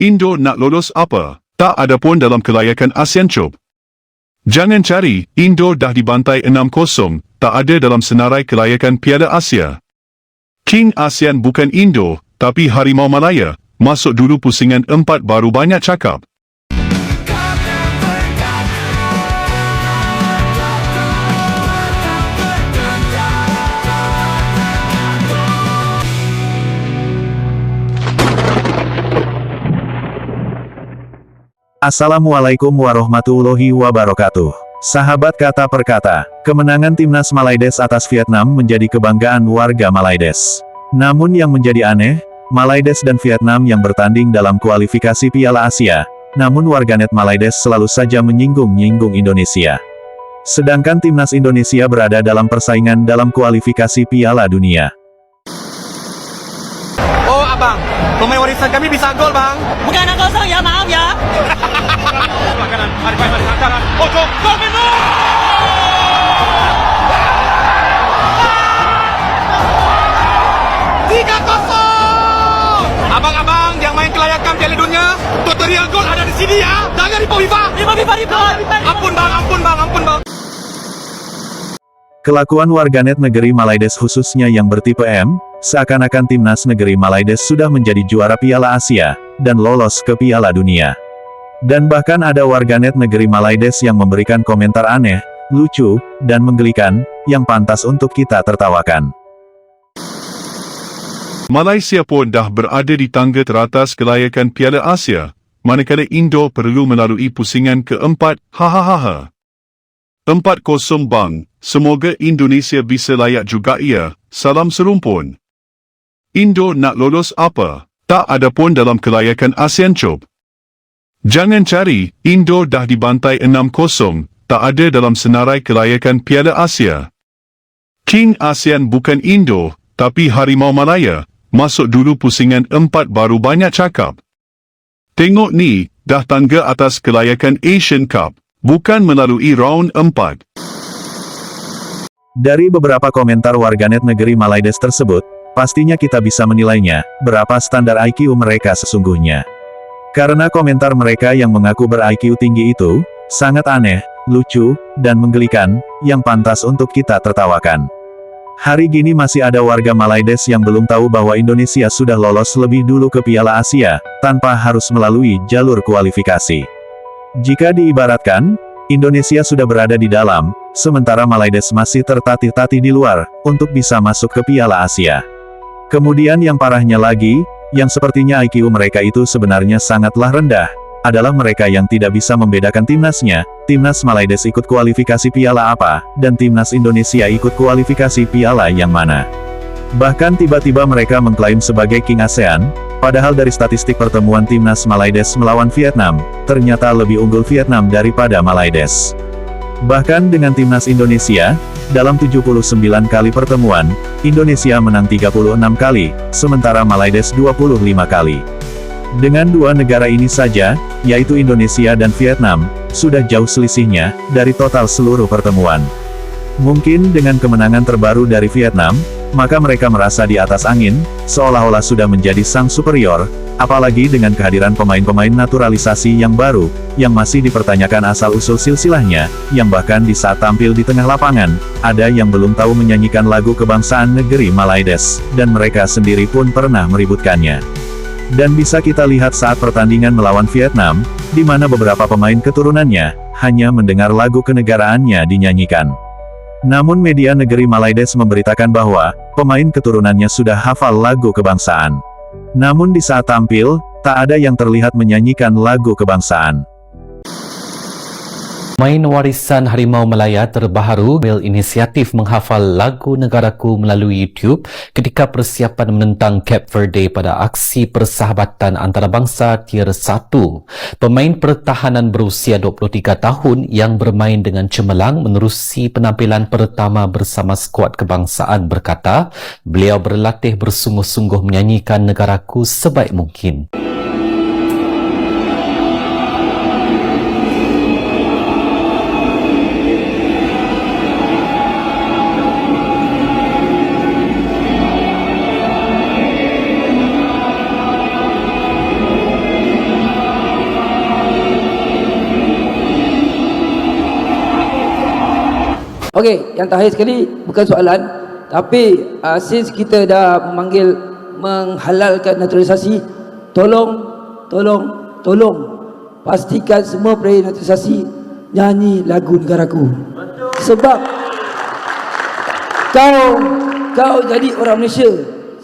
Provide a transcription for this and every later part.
Indo nak lolos apa? Tak ada pun dalam kelayakan ASEAN Cup. Jangan cari, Indo dah dibantai 6-0, tak ada dalam senarai kelayakan Piala Asia. King ASEAN bukan Indo, tapi Harimau Malaya. Masuk dulu pusingan 4 baru banyak cakap. Assalamualaikum warahmatullahi wabarakatuh. Sahabat kata per kata, kemenangan timnas Malaides atas Vietnam menjadi kebanggaan warga Malaides. Namun yang menjadi aneh, Malaides dan Vietnam yang bertanding dalam kualifikasi Piala Asia, namun warganet Malaides selalu saja menyinggung-nyinggung Indonesia. Sedangkan timnas Indonesia berada dalam persaingan dalam kualifikasi Piala Dunia. Oh abang, pemain warisan kami bisa gol bang. Bukan anak kosong ya, maaf ya. Kanan, mari kanan. Ojo, gol Mino! Tiga kosong. Abang-abang yang main kelayakan Piala Dunia, tutorial gol ada di sini ya. Jangan di FIFA. Ampun bang. Kelakuan warganet negeri Malaides khususnya yang bertipe M, seakan-akan timnas negeri Malaides sudah menjadi juara Piala Asia, dan lolos ke Piala Dunia. Dan bahkan ada warganet negeri Malaides yang memberikan komentar aneh, lucu, dan menggelikan, yang pantas untuk kita tertawakan. Malaysia pun dah berada di tangga teratas kelayakan Piala Asia, manakala Indo perlu melalui pusingan keempat, hahaha. 4-0 bang, semoga Indonesia bisa layak juga ya, salam serumpun. Indo nak lolos apa? Tak ada pun dalam kelayakan ASEAN Cup. Jangan cari, Indo dah dibantai 6-0, tak ada dalam senarai kelayakan Piala Asia. King ASEAN bukan Indo, tapi Harimau Malaya. Masuk dulu pusingan 4 baru banyak cakap. Tengok ni, dah tangga atas kelayakan Asian Cup, bukan melalui round 4. Dari beberapa komentar warganet negeri Malaides tersebut, pastinya kita bisa menilainya, berapa standar IQ mereka sesungguhnya. Karena komentar mereka yang mengaku ber-IQ tinggi itu, sangat aneh, lucu, dan menggelikan, yang pantas untuk kita tertawakan. Hari gini masih ada warga Malaides yang belum tahu bahwa Indonesia sudah lolos lebih dulu ke Piala Asia, tanpa harus melalui jalur kualifikasi. Jika diibaratkan, Indonesia sudah berada di dalam, sementara Malaides masih tertatih-tatih di luar, untuk bisa masuk ke Piala Asia. Kemudian yang parahnya lagi, yang sepertinya IQ mereka itu sebenarnya sangatlah rendah, adalah mereka yang tidak bisa membedakan timnasnya, timnas Malaides ikut kualifikasi piala apa, dan timnas Indonesia ikut kualifikasi piala yang mana. Bahkan tiba-tiba mereka mengklaim sebagai King ASEAN, padahal dari statistik pertemuan timnas Malaides melawan Vietnam, ternyata lebih unggul Vietnam daripada Malaides. Bahkan dengan timnas Indonesia, dalam 79 kali pertemuan, Indonesia menang 36 kali, sementara Malaides 25 kali. Dengan dua negara ini saja, yaitu Indonesia dan Vietnam, sudah jauh selisihnya, dari total seluruh pertemuan. Mungkin dengan kemenangan terbaru dari Vietnam, maka mereka merasa di atas angin, seolah-olah sudah menjadi sang superior, apalagi dengan kehadiran pemain-pemain naturalisasi yang baru, yang masih dipertanyakan asal-usul silsilahnya, yang bahkan di saat tampil di tengah lapangan, ada yang belum tahu menyanyikan lagu kebangsaan negeri Malaides, dan mereka sendiri pun pernah meributkannya. Dan bisa kita lihat saat pertandingan melawan Vietnam, di mana beberapa pemain keturunannya, hanya mendengar lagu kenegaraannya dinyanyikan. Namun media negeri Malaides memberitakan bahwa, pemain keturunannya sudah hafal lagu kebangsaan. Namun di saat tampil, tak ada yang terlihat menyanyikan lagu kebangsaan. Pemain warisan Harimau Malaya terbaharu ambil inisiatif menghafal lagu negaraku melalui YouTube ketika persiapan menentang Cape Verde pada aksi persahabatan antarabangsa Tier 1. Pemain pertahanan berusia 23 tahun yang bermain dengan cemerlang menerusi penampilan pertama bersama skuad kebangsaan berkata, beliau berlatih bersungguh-sungguh menyanyikan negaraku sebaik mungkin. Okey, yang terakhir sekali bukan soalan, tapi since kita dah menghalalkan naturalisasi, tolong pastikan semua player naturalisasi nyanyi lagu negaraku. Sebab kau jadi orang Malaysia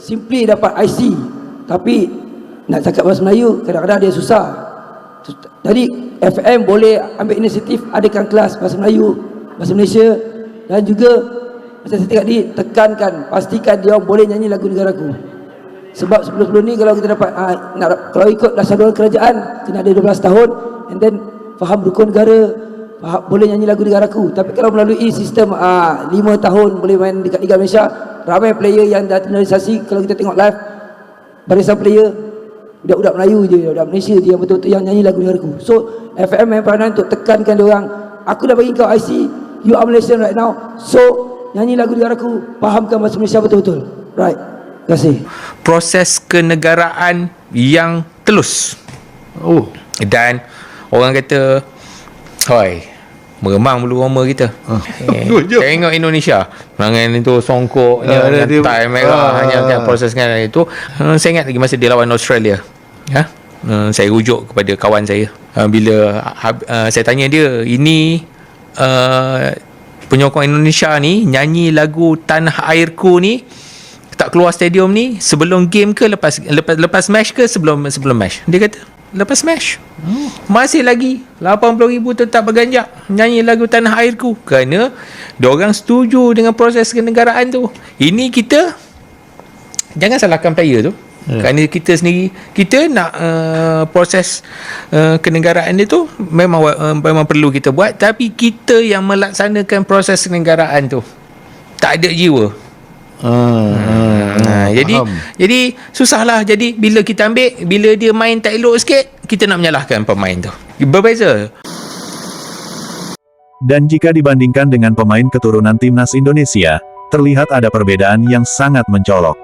simply dapat IC, tapi nak cakap bahasa Melayu kadang-kadang dia susah. Jadi FM boleh ambil inisiatif adakan kelas bahasa Melayu, bahasa Malaysia, dan juga macam saya cakap tadi, tekankan, pastikan dia boleh nyanyi lagu negaraku. Sebab sebelum-sebelum ni kalau kita dapat kalau ikut dasar kerajaan kena ada 12 tahun and then faham rukun negara, boleh nyanyi lagu negaraku. Tapi kalau melalui sistem 5 tahun boleh main dekat Liga Malaysia, ramai player yang dah naturalisasi. Kalau kita tengok live, barisan player budak-budak Melayu je, budak Malaysia je yang betul-betul yang nyanyi lagu negaraku. So FM main peranan untuk tekankan dia orang, aku dah bagi kau IC, you are Malaysian right now, so nyanyi lagu negaraku, fahamkan bahasa Malaysia betul-betul. Right, terima kasih. Proses kenegaraan yang telus. Dan orang kata, hoi, meremang bulu roma kita. Tengok Indonesia, mangan itu songkoknya, tai merah, hanya proses kan itu. Saya ingat lagi masa dia lawan Australia. Saya rujuk kepada kawan saya. Bila saya tanya dia, ini penyokong Indonesia ni nyanyi lagu Tanah Airku ni tak keluar stadium ni sebelum game ke lepas match ke sebelum match? Dia kata lepas match. Masih lagi 80,000 tetap berganjak nyanyi lagu Tanah Airku kerana diorang setuju dengan proses kenegaraan tu. Ini kita jangan salahkan player tu. Kerana kita sendiri, kita nak proses kenegaraan dia tu memang perlu kita buat, tapi kita yang melaksanakan proses kenegaraan tu tak ada jiwa. Jadi susahlah. Jadi bila kita ambil, bila dia main tak elok sikit, kita nak menyalahkan pemain tu. Berbeza. Dan jika dibandingkan dengan pemain keturunan timnas Indonesia, terlihat ada perbedaan yang sangat mencolok.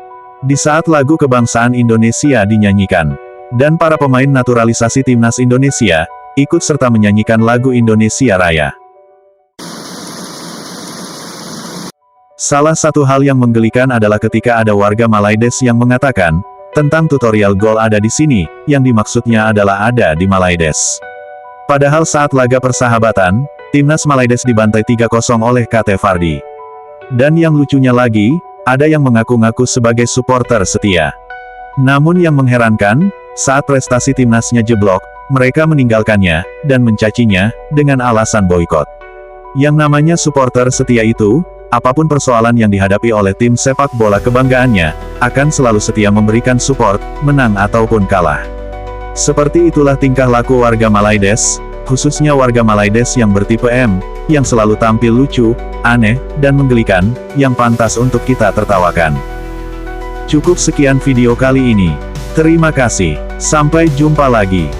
Di saat lagu kebangsaan Indonesia dinyanyikan, dan para pemain naturalisasi timnas Indonesia ikut serta menyanyikan lagu Indonesia Raya. Salah satu hal yang menggelikan adalah ketika ada warga Malaides yang mengatakan tentang tutorial gol ada di sini, yang dimaksudnya adalah ada di Malaides. Padahal saat laga persahabatan, timnas Malaides dibantai 3-0 oleh KT Vardy. Dan yang lucunya lagi, ada yang mengaku-ngaku sebagai supporter setia. Namun yang mengherankan, saat prestasi timnasnya jeblok, mereka meninggalkannya dan mencacinya dengan alasan boikot. Yang namanya supporter setia itu, apapun persoalan yang dihadapi oleh tim sepak bola kebanggaannya, akan selalu setia memberikan support, menang ataupun kalah. Seperti itulah tingkah laku warga Malaides, khususnya warga Malaides yang bertipe M, yang selalu tampil lucu, aneh, dan menggelikan, yang pantas untuk kita tertawakan. Cukup sekian video kali ini. Terima kasih. Sampai jumpa lagi.